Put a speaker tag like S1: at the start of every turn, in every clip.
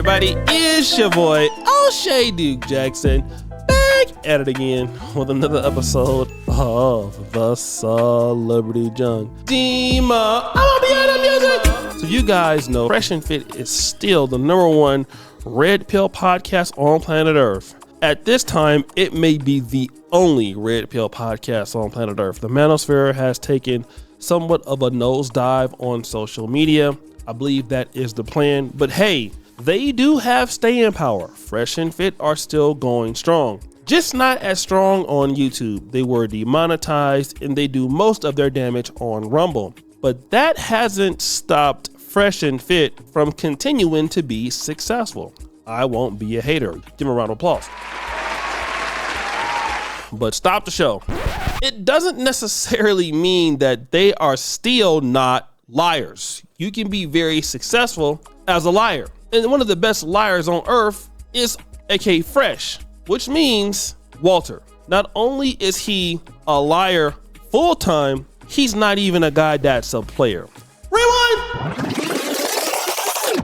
S1: everybody? It's your boy, O'Shea Duke Jackson, back at it again with another episode of the Celebrity Junk. Dima, I'ma be on the music. So you guys know Fresh and Fit is still the #1 red pill podcast on planet Earth. At this time, it may be the only red pill podcast on planet Earth. The manosphere has taken somewhat of a nosedive on social media. I believe that is the plan, but hey, they do have staying power. Fresh and Fit are still going strong. Just not as strong on YouTube. They were demonetized and they do most of their damage on Rumble. But that hasn't stopped Fresh and Fit from continuing to be successful. I won't be a hater. Give them a round of applause. But stop the show. It doesn't necessarily mean that they are still not liars. You can be very successful as a liar. And one of the best liars on earth is aka Fresh, which means Walter. Not only is he a liar full time, he's not even a guy that's a player. Rewind!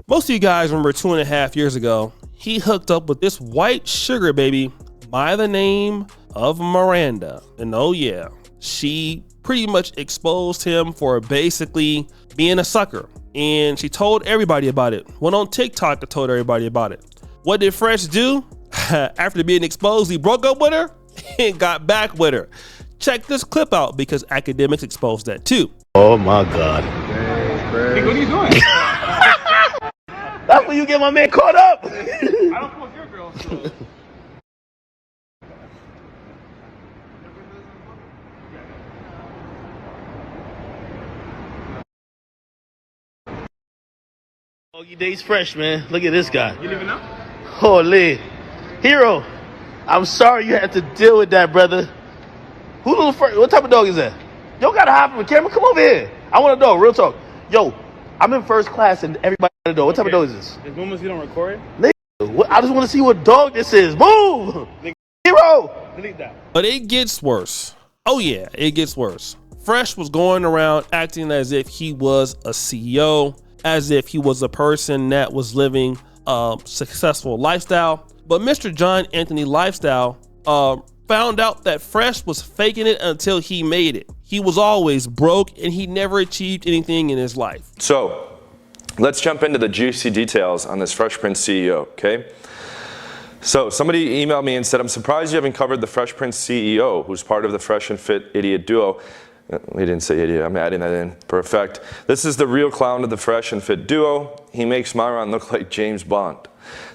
S1: Most of you guys remember 2.5 years ago, he hooked up with this white sugar baby by the name of Miranda. And oh yeah, she pretty much exposed him for basically being a sucker. And she told everybody about it. Went on TikTok and told everybody about it. What did Fresh do? After being exposed, he broke up with her and got back with her. Check this clip out because academics exposed that too.
S2: Oh my God.
S3: Hey, what are you doing?
S2: That's when you get my man caught up.
S3: I don't smoke your girl, so.
S2: Doggy Days Fresh, man. Look at this guy.
S3: You leaving now?
S2: Holy. Hero, I'm sorry you had to deal with that, brother. What type of dog is that? Yo, gotta hop on the camera. Come over here. I want a dog, real talk. Yo, I'm in first class and everybody got a dog. What type of dog is this?
S3: As long as you don't record.
S2: I just want to see what dog this is. Move! Hero!
S3: Delete that.
S1: But it gets worse. Oh yeah, it gets worse. Fresh was going around acting as if he was a CEO, as if he was a person that was living a successful lifestyle. But Mr. John Anthony Lifestyle found out that Fresh was faking it until he made it. He was always broke and he never achieved anything in his life.
S4: So let's jump into the juicy details on this Fresh Prince CEO, okay? So somebody emailed me and said, I'm surprised you haven't covered the Fresh Prince CEO, who's part of the Fresh and Fit Idiot Duo. He didn't say idiot, I'm adding that in for effect. This is the real clown of the Fresh and Fit Duo. He makes Myron look like James Bond.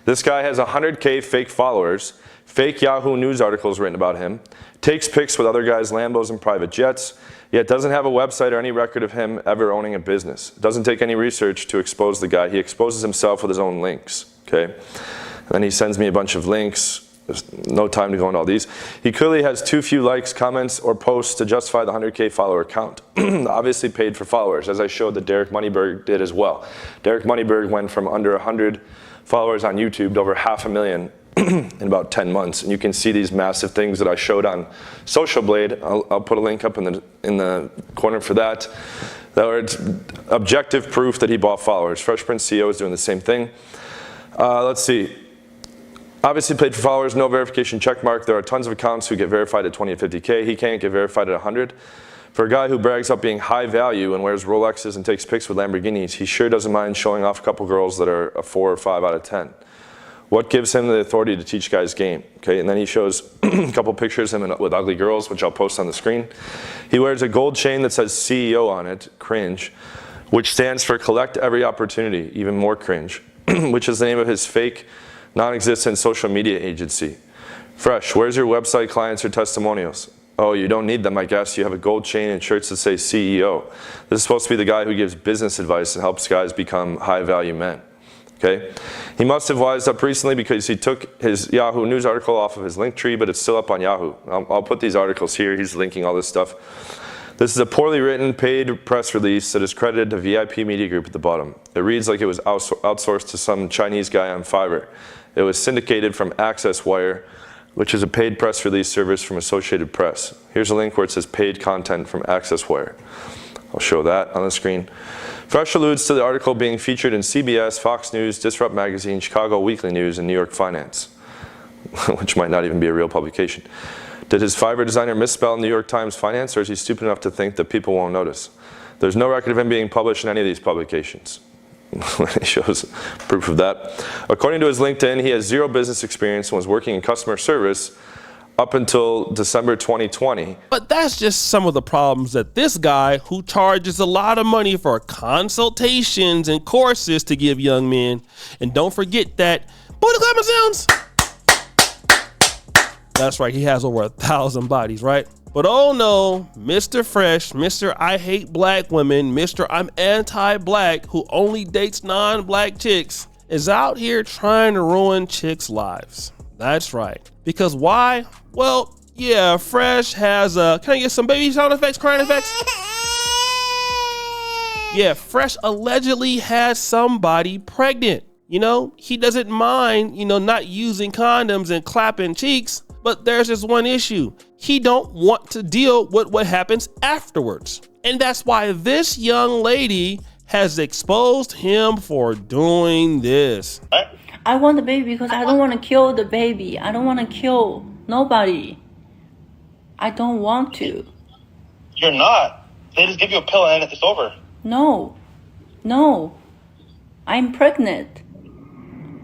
S4: This guy has 100K fake followers, fake Yahoo News articles written about him, takes pics with other guys' Lambos and private jets, yet doesn't have a website or any record of him ever owning a business. Doesn't take any research to expose the guy. He exposes himself with his own links, okay? And then he sends me a bunch of links. There's no time to go into all these. He clearly has too few likes, comments, or posts to justify the 100K follower count. Obviously paid for followers, as I showed that Derek Moneyberg did as well. Derek Moneyberg went from under 100 followers on YouTube to over 500,000 in about 10 months. And you can see these massive things that I showed on Social Blade. I'll put a link up in the corner for that. That are objective proof that he bought followers. Fresh Prince CEO is doing the same thing. Let's see. Obviously paid for followers, no verification check mark. There are tons of accounts who get verified at 20 and 50K. He can't get verified at 100. For a guy who brags up being high value and wears Rolexes and takes pics with Lamborghinis, he sure doesn't mind showing off a couple girls that are a 4 or 5 out of 10. What gives him the authority to teach guys game? Okay, and then he shows a couple pictures of him with ugly girls, which I'll post on the screen. He wears a gold chain that says CEO on it, cringe, which stands for collect every opportunity, even more cringe, which is the name of his fake non-existent social media agency. Fresh, where's your website, clients, or testimonials? Oh, you don't need them, I guess. You have a gold chain and shirts that say CEO. This is supposed to be the guy who gives business advice and helps guys become high-value men. Okay? He must have wised up recently because he took his Yahoo News article off of his link tree, but it's still up on Yahoo. I'll put these articles here. He's linking all this stuff. This is a poorly written, paid press release that is credited to VIP Media Group at the bottom. It reads like it was outsourced to some Chinese guy on Fiverr. It was syndicated from Access Wire, which is a paid press release service from Associated Press. Here's a link where it says paid content from Access Wire. I'll show that on the screen. Fresh alludes to the article being featured in CBS, Fox News, Disrupt Magazine, Chicago Weekly News, and New York Finance, which might not even be a real publication. Did his Fiverr designer misspell New York Times Finance, or is he stupid enough to think that people won't notice? There's no record of him being published in any of these publications. It shows proof of that. According to his LinkedIn, he has zero business experience and was working in customer service up until December 2020.
S1: But that's just some of the problems that this guy, who charges a lot of money for consultations and courses to give young men, and don't forget that, booty clapping sounds. That's right, he has over 1,000 bodies, right? But oh no, Mr. Fresh, Mr. I hate black women, Mr. I'm anti-black, who only dates non-black chicks, is out here trying to ruin chicks' lives. That's right. Because why? Well, yeah, Fresh has can I get some baby sound effects, crying effects? Yeah, Fresh allegedly has somebody pregnant. You know, he doesn't mind, not using condoms and clapping cheeks, but there's this one issue. He don't want to deal with what happens afterwards. And that's why this young lady has exposed him for doing this.
S5: I want the baby because I don't want to kill the baby. I don't want to kill nobody. I don't want to.
S3: You're not. They just give you a pill and then it's over.
S5: No. I'm pregnant.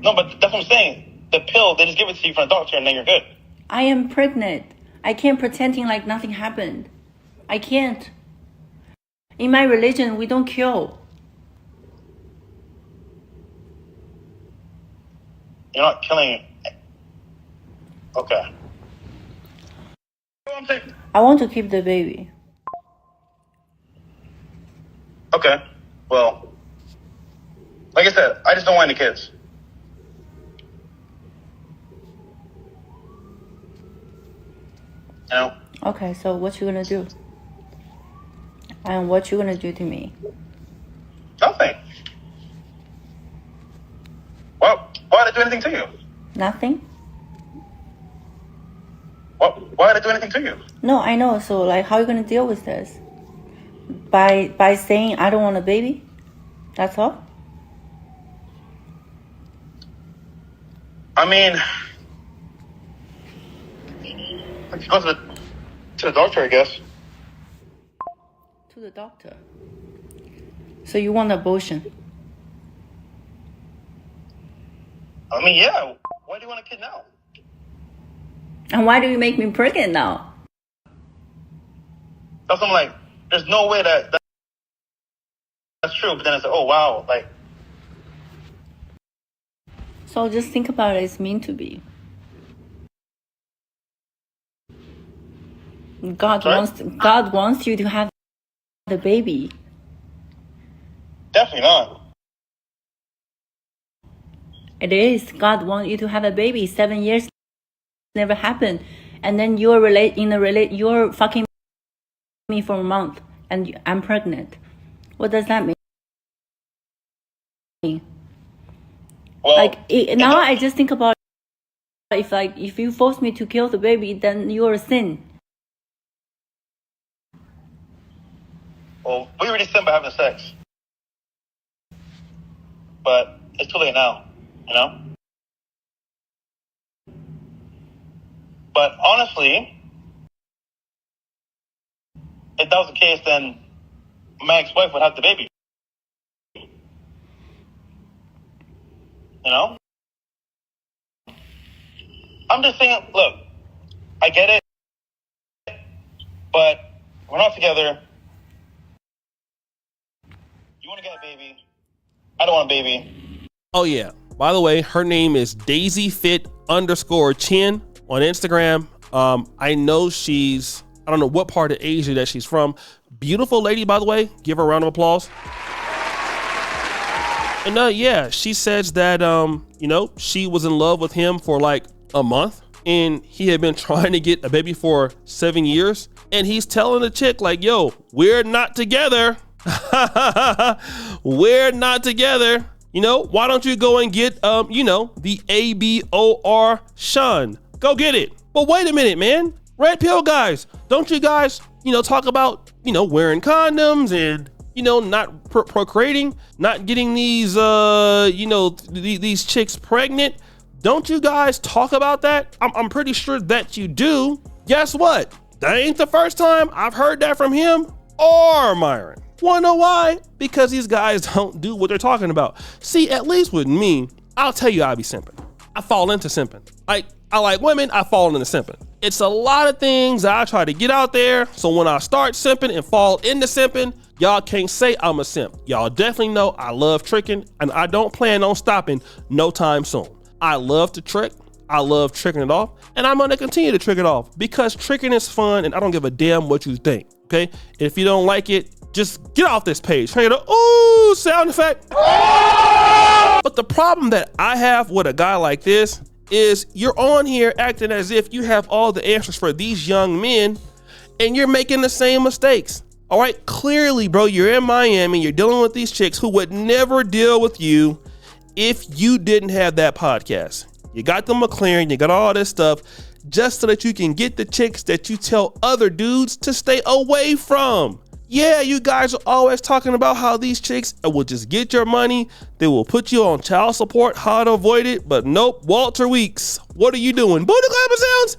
S3: No, but that's what I'm saying. The pill, they just give it to you from a doctor and then you're good.
S5: I am pregnant. I can't pretending like nothing happened. I can't. In my religion, we don't kill.
S3: You're not killing. Okay.
S5: I want to keep the baby.
S3: Okay. Well, like I said, I just don't want any kids. No.
S5: Okay, so what you gonna do? And what you gonna do to me?
S3: Nothing. Why did I do anything to you?
S5: Nothing?
S3: Why did I do anything to you?
S5: No, I know. So like, how are you gonna deal with this? By saying I don't want a baby? That's all?
S3: I mean, I could go to the doctor, I guess.
S5: To the doctor. So you want abortion?
S3: I mean, yeah. Why do you want a kid now?
S5: And why do you make me pregnant now?
S3: That's what I'm like. There's no way that's true. But then it's like, oh wow, like.
S5: So just think about it. It's meant to be. God wants you to have the baby.
S3: Definitely not.
S5: It is. God wants you to have a baby. 7 years never happened, and then you're fucking me for a month, and I'm pregnant. What does that mean?
S3: Well,
S5: now I just think about if you force me to kill the baby, then you're a sin.
S3: Well, we already sinned by having sex, but it's too late now, you know. But honestly, if that was the case, then my ex-wife would have the baby. You know? I'm just saying, look, I get it, but we're not together. You want to get a baby. I don't want a baby.
S1: Oh yeah. By the way, her name is DaisyFit_Chin on Instagram. I know I don't know what part of Asia that she's from. Beautiful lady, by the way. Give her a round of applause. And yeah, she says that, she was in love with him for like a month, and he had been trying to get a baby for 7 years. And he's telling the chick like, yo, we're not together. We're not together. Why don't you go and get, the A-bortion? Go get it. But wait a minute, man. Red pill guys, don't you guys, talk about, wearing condoms and, not procreating, not getting these, these chicks pregnant. Don't you guys talk about that? I'm pretty sure that you do. Guess what? That ain't the first time I've heard that from him or Myron. Wanna know why? Because these guys don't do what they're talking about. See, at least with me, I'll tell you I be simping. I fall into simping. I like women, I fall into simping. It's a lot of things I try to get out there, so when I start simping and fall into simping, y'all can't say I'm a simp. Y'all definitely know I love tricking, and I don't plan on stopping no time soon. I love to trick. I love tricking it off, and I'm gonna continue to trick it off because tricking is fun, and I don't give a damn what you think, okay? If you don't like it, just get off this page. Turn it up, ooh, sound effect. But the problem that I have with a guy like this is you're on here acting as if you have all the answers for these young men, and you're making the same mistakes. All right, clearly, bro, you're in Miami, you're dealing with these chicks who would never deal with you if you didn't have that podcast. You got the McLaren, you got all this stuff just so that you can get the chicks that you tell other dudes to stay away from. Yeah, you guys are always talking about how these chicks will just get your money. They will put you on child support, how to avoid it. But nope, Walter Weeks, what are you doing? Booty clapper sounds.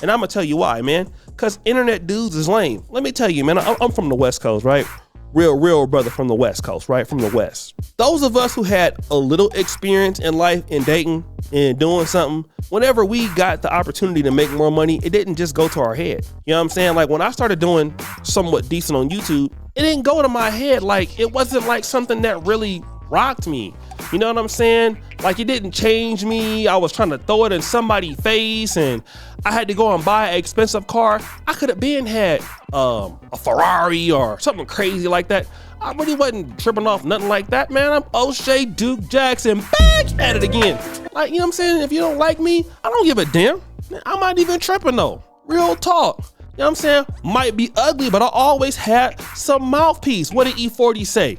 S1: And I'm gonna tell you why, man. Cause internet dudes is lame. Let me tell you, man, I'm from the West Coast, right? Real brother from the West Coast, right? From the West. Those of us who had a little experience in life in dating and doing something, whenever we got the opportunity to make more money, it didn't just go to our head. You know what I'm saying? Like when I started doing somewhat decent on YouTube, it didn't go to my head. Like it wasn't like something that really rocked me. You know what I'm saying? Like it didn't change me. I was trying to throw it in somebody's face and I had to go and buy an expensive car. I could have been had a Ferrari or something crazy like that. I really wasn't tripping off nothing like that, man. I'm O'Shea Duke Jackson back at it again. Like, you know what I'm saying? If you don't like me, I don't give a damn. I'm not even tripping though. Real talk. You know what I'm saying? Might be ugly, but I always had some mouthpiece. What did E40 say?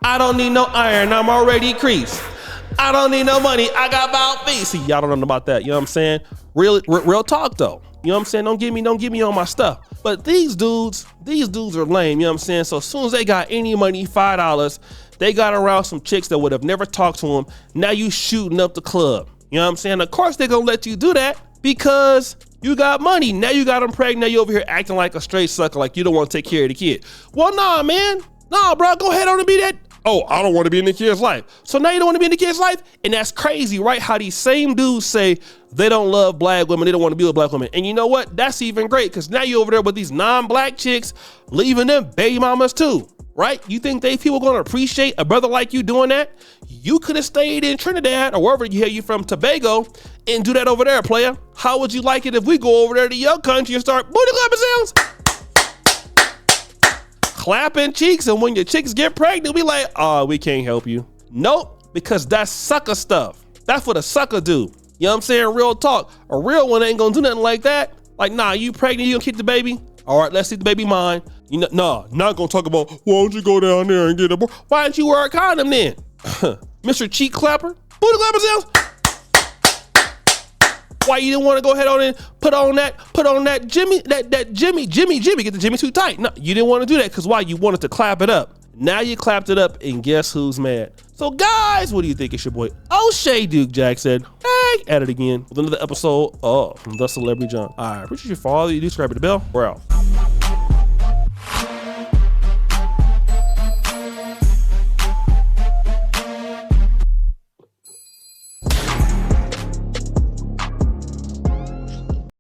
S1: I don't need no iron, I'm already creased. I don't need no money, I got mouthpiece. See, y'all don't know about that, you know what I'm saying? Real talk though. You know what I'm saying? Don't get me on my stuff. But these dudes are lame, you know what I'm saying? So as soon as they got any money, $5, they got around some chicks that would have never talked to them. Now you shooting up the club. You know what I'm saying? Of course they're gonna let you do that because you got money. Now you got them pregnant. Now you over here acting like a straight sucker, like you don't want to take care of the kid. Well, nah, man. Nah, bro, go ahead on and be that. Oh, I don't want to be in the kid's life. So now you don't want to be in the kid's life? And that's crazy, right? How these same dudes say they don't love black women, they don't want to be with black women. And you know what? That's even great because now you're over there with these non-black chicks leaving them baby mamas too, right? You think they people going to appreciate a brother like you doing that? You could have stayed in Trinidad or wherever you from, Tobago, and do that over there, player. How would you like it if we go over there to your country and start booty clapping sounds? Clapping cheeks, and when your chicks get pregnant, we like, oh, we can't help you. Nope, because that's sucker stuff. That's what a sucker do. You know what I'm saying? Real talk. A real one ain't gonna do nothing like that. Like, nah, you pregnant, you gonna keep the baby? All right, let's see the baby mine. You know, nah, not gonna talk about, why don't you go down there and get a boy? Why didn't you wear a condom then? Mr. Cheek Clapper? Booty clapper sounds? Why you didn't want to go ahead on and put on that Jimmy, get the Jimmy too tight. No, you didn't want to do that because why? You wanted to clap it up. Now you clapped it up and guess who's mad? So guys, what do you think? It's your boy O'Shea Duke Jackson back at it again with another episode of The Celebrity Junk. I appreciate you for all you do. Subscribe to the bell. We're out.